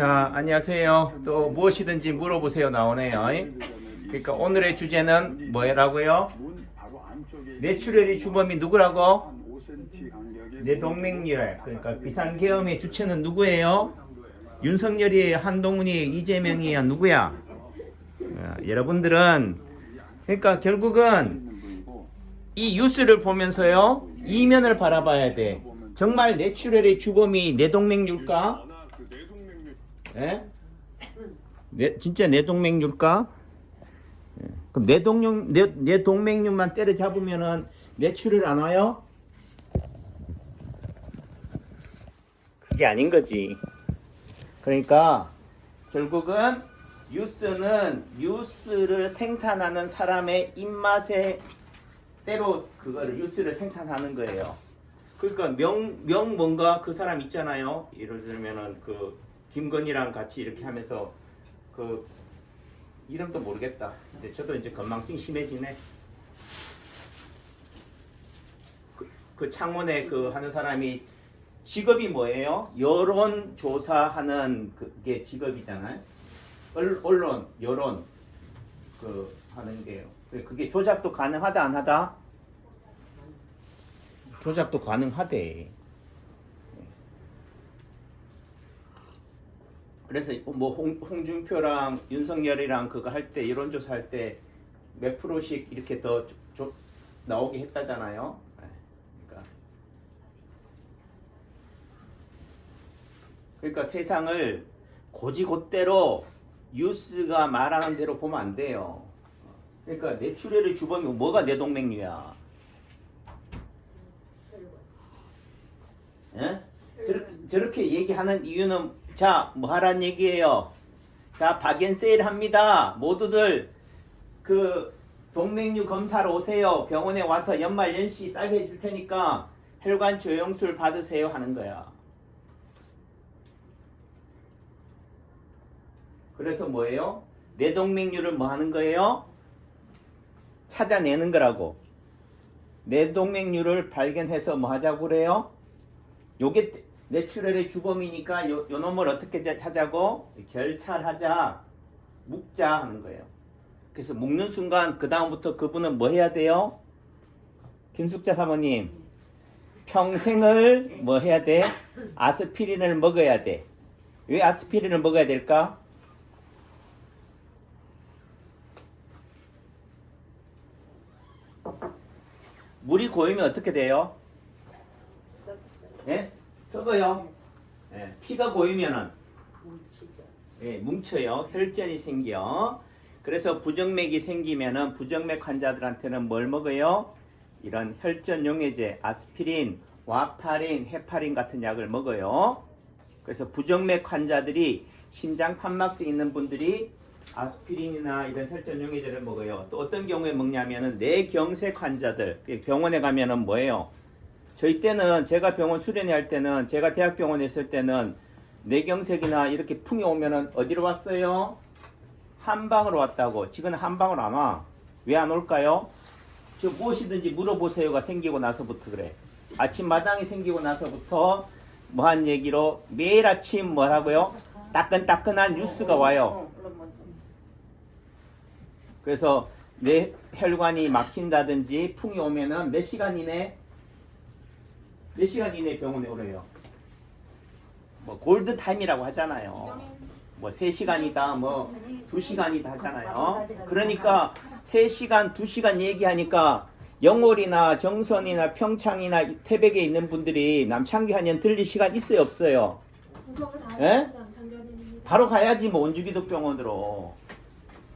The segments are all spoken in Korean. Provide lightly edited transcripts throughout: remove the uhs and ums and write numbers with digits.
자, 안녕하세요. 또 무엇이든지 물어보세요 나오네요. 그러니까 오늘의 주제는 뭐라고요? 뇌출혈의 주범이 누구라고? 뇌동맥류. 그러니까 비상계엄의 주체는 누구예요? 윤석열이에요? 한동훈이에요? 이재명이에요? 누구야? 여러분들은 그러니까 결국은 이 뉴스를 보면서요 이면을 바라봐야 돼. 정말 뇌출혈의 주범이 뇌동맥류일까? 예? 진짜 뇌동맥류일까? 그럼 뇌동맥류만 때려잡으면은 뇌출혈 안 와요? 그게 아닌 거지. 그러니까 결국은 뉴스는 뉴스를 생산하는 사람의 입맛에 때로 그거를 뉴스를 생산하는 거예요. 그러니까 명 뭔가 그 사람 있잖아요. 예를 들면은 그 김건희랑 같이 이렇게 하면서 그 이름도 모르겠다. 근데 저도 이제 건망증 심해지네. 그 창원에 그 하는 사람이 직업이 뭐예요? 여론 조사하는 그게 직업이잖아요. 언론, 여론 그 하는 게요. 그게 조작도 가능하다 안 하다? 조작도 가능하대. 그래서 뭐 홍준표랑 윤석열이랑 그거 할 때 여론조사 할 때 몇 프로씩 이렇게 더 나오게 했다잖아요. 그러니까 세상을 고지곧대로 뉴스가 말하는 대로 보면 안 돼요. 그러니까 뇌출혈의 주범이 뭐가 뇌동맥류야? 예? 저렇게 얘기하는 이유는 자, 뭐 하란 얘기예요? 자, 박앤세일 합니다. 모두들 그 동맥류 검사로 오세요. 병원에 와서 연말연시 싸게 해줄 테니까 혈관 조영술 받으세요 하는 거야. 그래서 뭐예요? 뇌동맥류를 뭐 하는 거예요? 찾아내는 거라고. 뇌동맥류를 발견해서 뭐 하자고 그래요? 요게 뇌출혈의 주범이니까 요 놈을 어떻게 하자고? 결찰하자, 묵자 하는 거예요. 그래서 묵는 순간 그 다음부터 그분은 뭐 해야 돼요? 김숙자 사모님, 평생을 뭐 해야 돼? 아스피린을 먹어야 돼. 왜 아스피린을 먹어야 될까? 물이 고이면 어떻게 돼요? 예? 썩어요. 예, 피가 고이면은 예, 뭉쳐요. 혈전이 생겨. 그래서 부정맥이 생기면은 부정맥 환자들한테는 뭘 먹어요? 이런 혈전 용해제, 아스피린, 와파린, 헤파린 같은 약을 먹어요. 그래서 부정맥 환자들이 심장 판막증 있는 분들이 아스피린이나 이런 혈전 용해제를 먹어요. 또 어떤 경우에 먹냐면은 뇌경색 환자들 병원에 가면은 뭐예요? 저희 때는 제가 병원 수련회 할 때는 제가 대학병원에 있을 때는 뇌경색이나 이렇게 풍이 오면은 어디로 왔어요? 한방으로 왔다고. 지금은 한방으로 안 와. 왜 안 올까요? 지금 무엇이든지 물어보세요가 생기고 나서부터 그래. 아침마당이 생기고 나서부터 뭐한 얘기로 매일 아침 뭐라고요? 따끈따끈한 뉴스가 와요. 그래서 뇌 혈관이 막힌다든지 풍이 오면은 몇 시간 이내 병원에 오래요. 뭐 골드 타임이라고 하잖아요. 뭐 3시간이다, 뭐 2시간이다 하잖아요. 그러니까 3시간, 2시간 얘기하니까 영월이나 정선이나 평창이나 태백에 있는 분들이 남창기 한의원 들릴 시간 있어요, 없어요? 예? 바로 가야지 뭐 원주기독병원으로.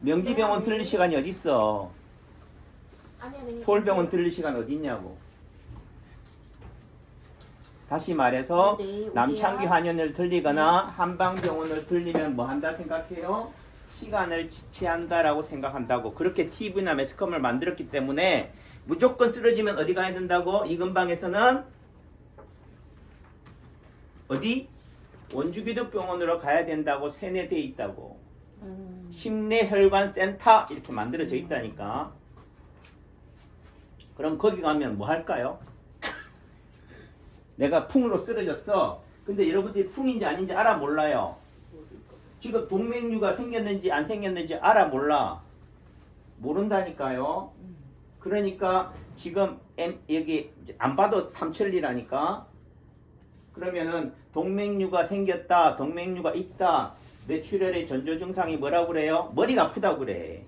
명지병원 들릴 시간이 어디 있어? 서울병원 들릴 시간 어디 있냐고. 다시 말해서 남창기 한의원을 들리거나 한방병원을 들리면 뭐 한다 생각해요? 시간을 지체한다라고 생각한다고. 그렇게 TV나 매스컴을 만들었기 때문에 무조건 쓰러지면 어디 가야 된다고? 이 근방에서는 어디? 원주기독병원으로 가야 된다고 세뇌되어 있다고. 심내혈관센터 이렇게 만들어져 있다니까. 그럼 거기 가면 뭐 할까요? 내가 풍으로 쓰러졌어. 근데 여러분들이 풍인지 아닌지 알아 몰라요? 지금 동맥류가 생겼는지 안 생겼는지 알아 몰라? 모른다니까요. 그러니까 지금 여기 안 봐도 삼천리라니까. 그러면은 동맥류가 생겼다, 동맥류가 있다. 뇌출혈의 전조 증상이 뭐라고 그래요? 머리가 아프다고 그래.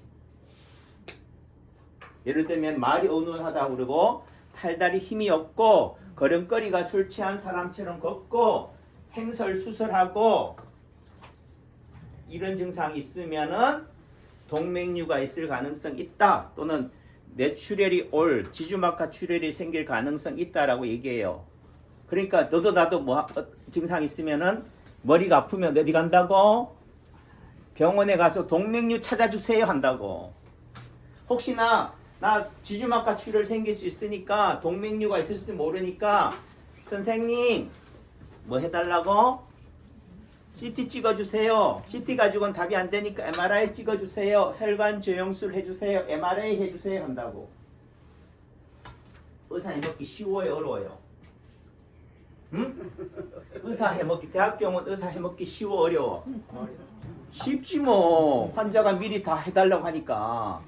예를 들면 말이 어눌하다고 그러고 팔다리 힘이 없고 걸음걸이가 술 취한 사람처럼 걷고 행설수설하고 이런 증상이 있으면은 동맥류가 있을 가능성 있다. 또는 뇌출혈이 올 지주막하 출혈이 생길 가능성 있다라고 얘기해요. 그러니까 너도 나도 뭐 증상 있으면은 머리가 아프면 어디 간다고? 병원에 가서 동맥류 찾아주세요 한다고. 혹시나 나 지주막하 출혈 생길 수 있으니까 동맥류가 있을지 모르니까 선생님 뭐 해달라고? CT 찍어주세요. CT 가지고는 답이 안 되니까 MRI 찍어주세요. 혈관 조영술 해주세요. MRI 해주세요 한다고. 의사 해먹기 쉬워요, 어려워요? 응? 의사 해먹기, 대학병원 의사 해먹기 쉬워, 어려워? 쉽지 뭐. 환자가 미리 다 해달라고 하니까.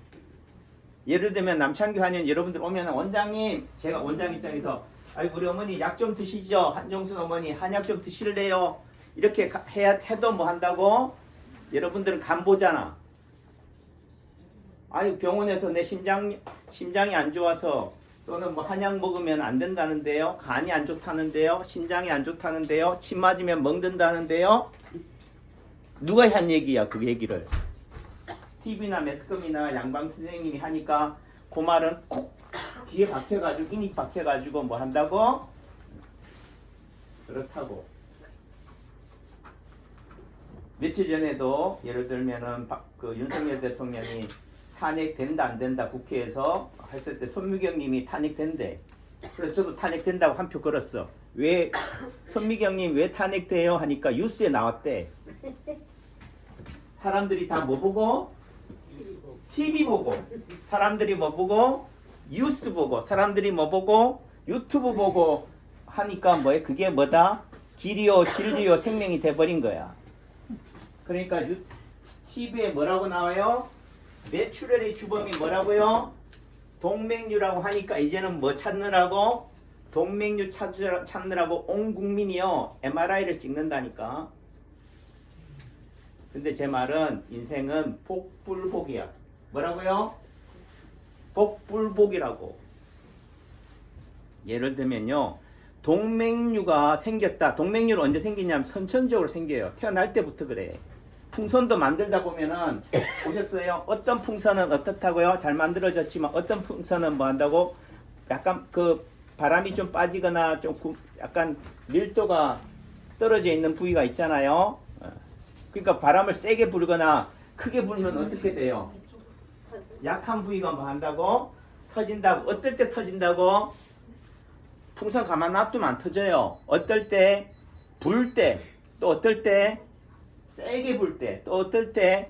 예를 들면 남창규 한의원 여러분들 오면 원장님, 제가 원장 입장에서 아이고 우리 어머니 약 좀 드시죠. 한정순 어머니 한약 좀 드실래요? 이렇게 해도 뭐 한다고? 여러분들은 간 보잖아. 아니 병원에서 내 심장이 안 좋아서 또는 뭐 한약 먹으면 안 된다는데요. 간이 안 좋다는데요. 심장이 안 좋다는데요. 침 맞으면 멍든다는데요. 누가 한 얘기야 그 얘기를. TV나 매스컴이나 양방 선생님이 하니까 그 말은 콕 귀에 박혀가지고 인이 박혀가지고 뭐 한다고? 그렇다고. 며칠 전에도 예를 들면은 그 윤석열 대통령이 탄핵된다 안 된다 국회에서 했을 때 손미경님이 탄핵된대. 그래서 저도 탄핵된다고 한 표 걸었어. 왜 손미경님 왜 탄핵돼요 하니까 뉴스에 나왔대. 사람들이 다 뭐 보고? TV 보고. 사람들이 뭐 보고? 뉴스 보고. 사람들이 뭐 보고? 유튜브 보고 하니까 뭐에 그게 뭐다? 길이요 진리요 생명이 돼버린 거야. 그러니까 TV에 뭐라고 나와요? 뇌출혈의 주범이 뭐라고요? 동맥류라고 하니까 이제는 뭐 찾느라고? 동맥류 찾느라고 온 국민이요 MRI를 찍는다니까. 근데 제 말은 인생은 복불복이야. 뭐라고요? 복불복이라고. 예를 들면요. 동맥류가 생겼다. 동맥류는 언제 생기냐면 선천적으로 생겨요. 태어날 때부터 그래. 풍선도 만들다 보면은 보셨어요? 어떤 풍선은 어떻다고요? 잘 만들어졌지만 어떤 풍선은 뭐 한다고? 약간 그 바람이 좀 빠지거나 좀 약간 밀도가 떨어져 있는 부위가 있잖아요. 그러니까 바람을 세게 불거나 크게 불면 어떻게 돼요? 약한 부위가 뭐 한다고? 터진다고. 어떨 때 터진다고? 풍선 가만 놔두면 안 터져요. 어떨 때? 불 때. 또 어떨 때? 세게 불 때. 또 어떨 때?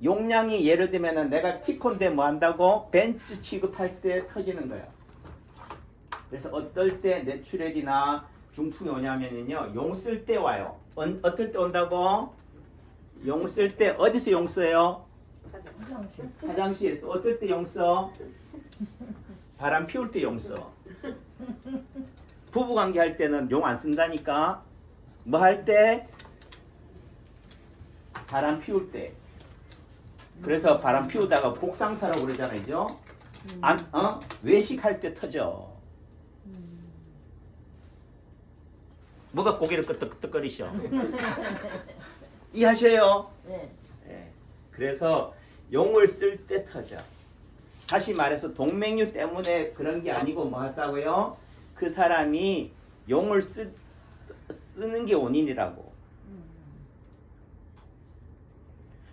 용량이 예를 들면 내가 티콘데 뭐 한다고? 벤츠 취급할 때 터지는 거야. 그래서 어떨 때 뇌출혈이나 중풍이 오냐면요. 용 쓸 때 와요. 어떨 때 온다고? 용 쓸 때 어디서 용 써요? 화장실. 또 어떨 때 용 써? 바람 피울 때 용 써. 부부관계 할 때는 용 안 쓴다니까. 뭐 할 때? 바람 피울 때. 그래서 바람 피우다가 복상사라고 그러잖아요. 외식할 때 터져. 뭐가 고개를 끄덕끄덕거리셔? 이해하셔요? 네. 네. 그래서 용을 쓸 때 터져. 다시 말해서 동맥류 때문에 그런 게 아니고 뭐 했다고요? 그 사람이 용을 쓰는 게 원인이라고.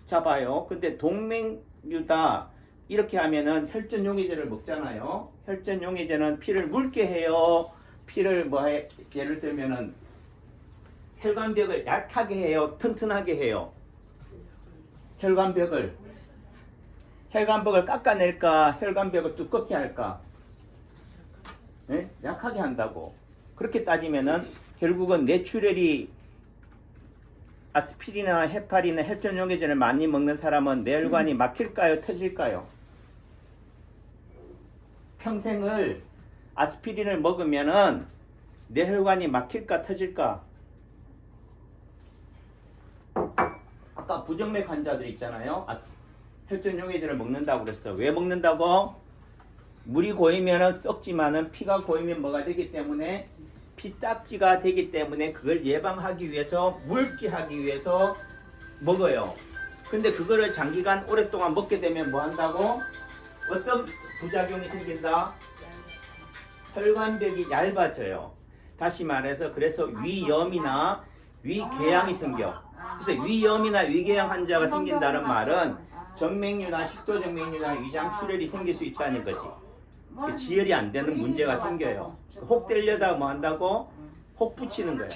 자 봐요. 근데 동맥류다 이렇게 하면은 혈전용해제를 먹잖아요. 혈전용해제는 피를 묽게 해요. 피를 뭐 해? 예를 들면은 혈관벽을 약하게 해요. 튼튼하게 해요. 혈관벽을 깎아낼까? 혈관벽을 두껍게 할까? 네? 약하게 한다고. 그렇게 따지면은 결국은 뇌출혈이 아스피린이나 헤파린이나 혈전용해제를 많이 먹는 사람은 뇌혈관이 막힐까요? 터질까요? 평생을 아스피린을 먹으면은 뇌혈관이 막힐까 터질까? 아까 부정맥 환자들 있잖아요. 혈전용해제를 먹는다고 그랬어. 왜 먹는다고? 물이 고이면은 썩지만은 피가 고이면 뭐가 되기 때문에 피딱지가 되기 때문에 그걸 예방하기 위해서 물기하기 위해서 먹어요. 근데 그거를 장기간 오랫동안 먹게 되면 뭐 한다고? 어떤 부작용이 생긴다? 혈관벽이 얇아져요. 다시 말해서 그래서 위염이나 위궤양이 생겨. 그래서 위염이나 위궤양 환자가 생긴다는 말은 정맥류나 식도정맥류나 위장출혈이 생길 수 있다는 거지. 지혈이 안 되는 문제가 생겨요. 혹 때려다 뭐 한다고? 혹 붙이는 거야.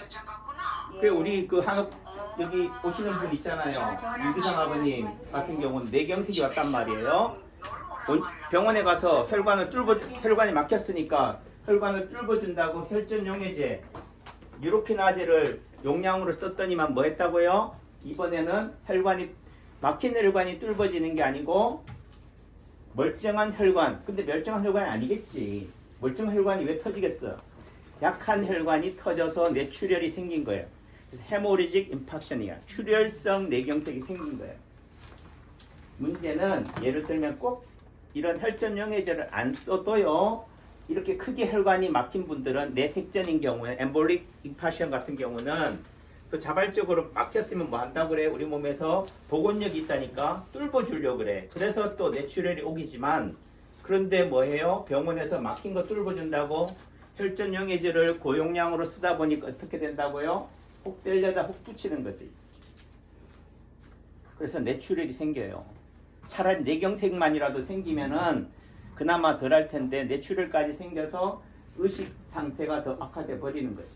그 우리 그 한국 여기 오시는 분 있잖아요. 유기상 아버님 같은 경우는 뇌경색이 왔단 말이에요. 병원에 가서 혈관이 막혔으니까 혈관을 뚫어준다고 혈전용해제 유로키나제를 용량으로 썼더니만 뭐 했다고요? 이번에는 막힌 혈관이 뚫어지는 게 아니고 멀쩡한 혈관. 근데 멀쩡한 혈관이 아니겠지. 멀쩡한 혈관이 왜 터지겠어? 약한 혈관이 터져서 뇌출혈이 생긴 거예요. 그래서 헤모리직 임팍션이야. 출혈성 뇌경색이 생긴 거예요. 문제는 예를 들면 꼭 이런 혈전용해제를 안 써도요. 이렇게 크게 혈관이 막힌 분들은 뇌색전인 경우에 엠볼릭 임팍션 같은 경우는 또 자발적으로 막혔으면 뭐 한다고 그래? 우리 몸에서 복원력이 있다니까 뚫어주려고 그래. 그래서 또 뇌출혈이 오기지만 그런데 뭐해요? 병원에서 막힌 거 뚫어준다고 혈전용해제를 고용량으로 쓰다 보니까 어떻게 된다고요? 혹 때려다 혹 붙이는 거지. 그래서 뇌출혈이 생겨요. 차라리 뇌경색만이라도 생기면은 그나마 덜 할 텐데 뇌출혈까지 생겨서 의식 상태가 더 악화돼 버리는 거지.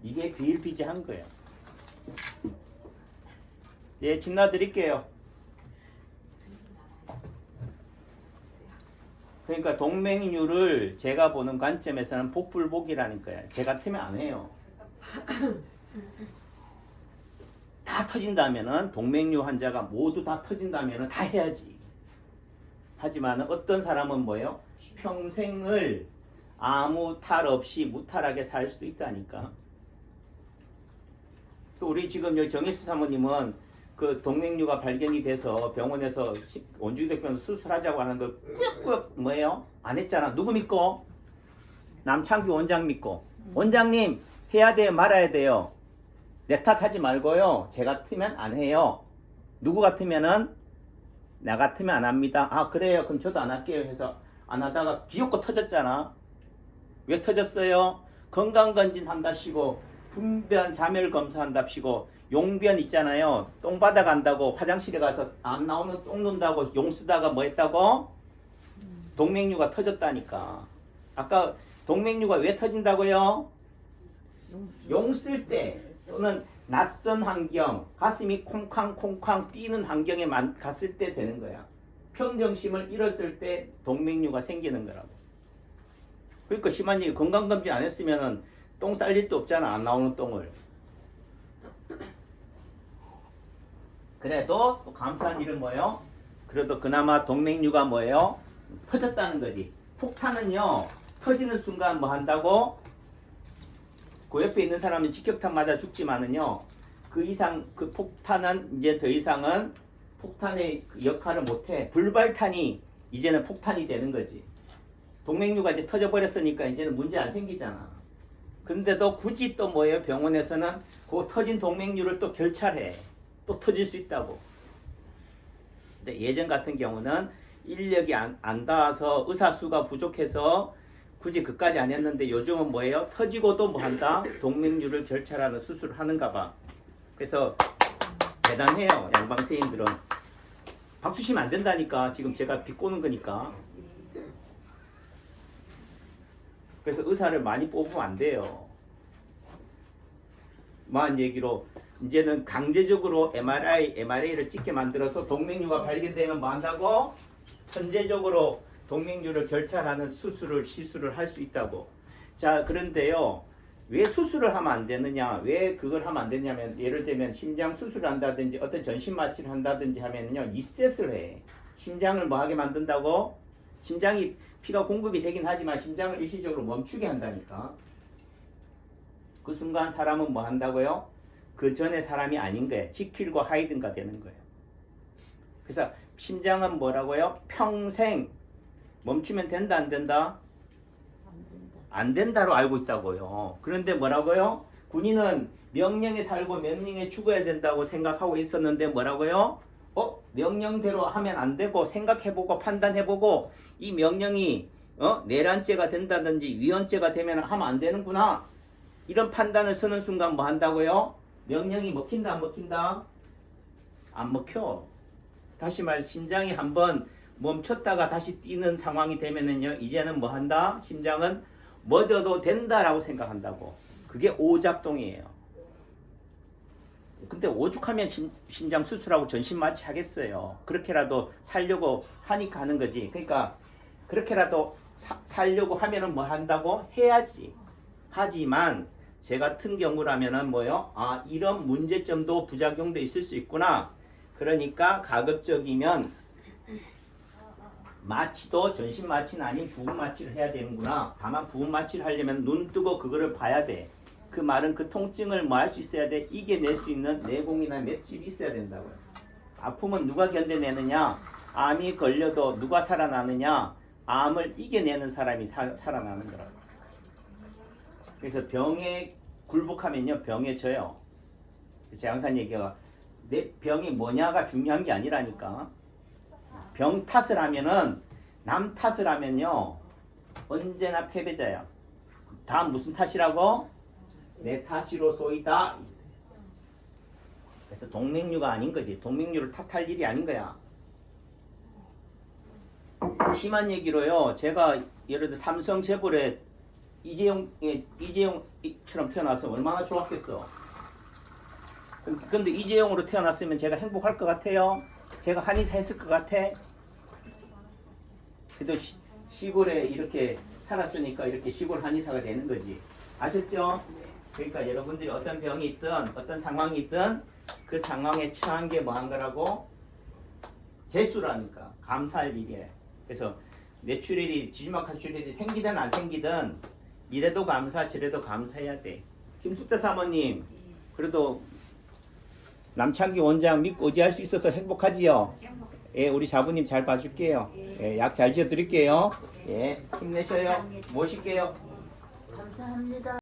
이게 비일비재한 거예요. 예, 집 놔드릴게요. 그러니까 동맥류를 제가 보는 관점에서는 복불복이라는 거예요. 제 같으면 안 해요. 다 터진다면은 동맥류 환자가 모두 다 터진다면은 다 해야지. 하지만 어떤 사람은 뭐예요? 평생을 아무 탈 없이 무탈하게 살 수도 있다니까. 또 우리 지금 여기 정혜수 사모님은 그 동맥류가 발견이 돼서 병원에서 원주기독병 수술하자고 하는 걸 꾸역꾸역 뭐예요? 안 했잖아. 누구 믿고? 남창규 원장 믿고. 원장님 해야 돼요 말아야 돼요? 내 탓하지 말고요. 제 같으면 안 해요. 누구 같으면은 나 같으면 안 합니다. 아 그래요 그럼 저도 안 할게요 해서 안 하다가 비웃고 터졌잖아. 왜 터졌어요? 건강검진 한답시고 분변 자멸 검사한답시고 용변 있잖아요. 똥 받아 간다고 화장실에 가서 안 나오는 똥 눈다고 용 쓰다가 뭐 했다고? 동맥류가 터졌다니까. 아까 동맥류가 왜 터진다고요? 용 쓸 때 또는 낯선 환경, 가슴이 콩쾅콩쾅 뛰는 환경에 갔을 때 되는 거야. 평정심을 잃었을 때 동맥류가 생기는 거라고. 그러니까 심한 얘기 건강검진 안 했으면 똥 쌀 일도 없잖아. 안 나오는 똥을. 그래도 또 감사한 일은 뭐예요? 그래도 그나마 동맥류가 뭐예요? 터졌다는 거지. 폭탄은요 터지는 순간 뭐 한다고? 그 옆에 있는 사람은 직격탄 맞아 죽지만은요 그 이상 그 폭탄은 이제 더 이상은 폭탄의 역할을 못해. 불발탄이 이제는 폭탄이 되는 거지. 동맥류가 이제 터져버렸으니까 이제는 문제 안 생기잖아. 근데도 굳이 또 뭐예요? 병원에서는 그 터진 동맥류를 또 결찰해. 또 터질 수 있다고. 근데 예전 같은 경우는 인력이 안 닿아서 의사 수가 부족해서 굳이 그까지 안 했는데 요즘은 뭐예요? 터지고도 뭐 한다? 동맥류를 결찰하는 수술을 하는가 봐. 그래서 대단해요. 양방 선생님들은. 박수 치면 안 된다니까. 지금 제가 비꼬는 거니까. 그래서 의사를 많이 뽑으면 안 돼요. 뭐한 얘기로 이제는 강제적으로 MRA를 찍게 만들어서 동맥류가 발견되면 뭐 한다고? 선제적으로 동맥류를 결찰하는 시술을 할 수 있다고. 자, 그런데요. 왜 수술을 하면 안 되느냐? 왜 그걸 하면 안 되냐면 예를 들면 심장 수술을 한다든지 어떤 전신 마취를 한다든지 하면요 리셋을 해. 심장을 뭐 하게 만든다고? 심장이 피가 공급이 되긴 하지만 심장을 일시적으로 멈추게 한다니까. 그 순간 사람은 뭐 한다고요? 그 전에 사람이 아닌 거예요. 지킬과 하이든가 되는 거예요. 그래서 심장은 뭐라고요? 평생 멈추면 된다 안 된다? 안 된다로 알고 있다고요. 그런데 뭐라고요? 군인은 명령에 살고 명령에 죽어야 된다고 생각하고 있었는데 뭐라고요? 명령대로 하면 안 되고 생각해보고 판단해보고 이 명령이 내란죄가 된다든지 위헌죄가 되면 하면 안 되는구나. 이런 판단을 서는 순간 뭐 한다고요? 명령이 먹힌다 안 먹힌다? 안 먹혀. 다시 말해 심장이 한번 멈췄다가 다시 뛰는 상황이 되면은요 이제는 뭐 한다? 심장은 멎어도 된다라고 생각한다고. 그게 오작동이에요. 근데 오죽하면 심장 수술하고 전신 마취 하겠어요. 그렇게라도 살려고 하니까 하는 거지. 그러니까 그렇게라도 살려고 하면은 뭐 한다고? 해야지. 하지만 제 같은 경우라면은 뭐요? 아, 이런 문제점도 부작용도 있을 수 있구나. 그러니까 가급적이면 마취도 전신 마취는 아닌 부분 마취를 해야 되는구나. 다만 부분 마취를 하려면 눈 뜨고 그거를 봐야 돼. 그 말은 그 통증을 뭐 할 수 있어야 돼? 이겨낼 수 있는 내공이나 맷집이 있어야 된다고요. 아픔은 누가 견뎌내느냐? 암이 걸려도 누가 살아나느냐? 암을 이겨내는 사람이 살아나는 거라고. 그래서 병에 굴복하면요 병에 져요. 제가 항상 얘기해요. 내 병이 뭐냐가 중요한 게 아니라니까. 병 탓을 하면은 남 탓을 하면요 언제나 패배자야. 다 무슨 탓이라고? 내 탓이로소이다. 그래서 동맥류가 아닌 거지. 동맥류를 탓할 일이 아닌 거야. 심한 얘기로요. 제가 예를 들어 삼성 재벌에 이재용처럼 태어나서 얼마나 좋았겠어. 근데 이재용으로 태어났으면 제가 행복할 것 같아요? 제가 한의사 했을 것 같아? 그래도 시골에 이렇게 살았으니까 이렇게 시골 한의사가 되는 거지. 아셨죠? 그러니까 여러분들이 어떤 병이 있든 어떤 상황이 있든 그 상황에 처한 게 뭐 한 거라고? 재수라니까. 감사할 일이에요. 그래서 뇌출혈이 지주막하 출혈이 생기든 안 생기든 이래도 감사 저래도 감사해야 돼. 김숙자 사모님 그래도 남창기 원장 믿고 의지할 수 있어서 행복하지요? 예, 우리 자부님 잘 봐줄게요. 예, 약 잘 지어드릴게요. 예, 힘내셔요. 모실게요. 감사합니다.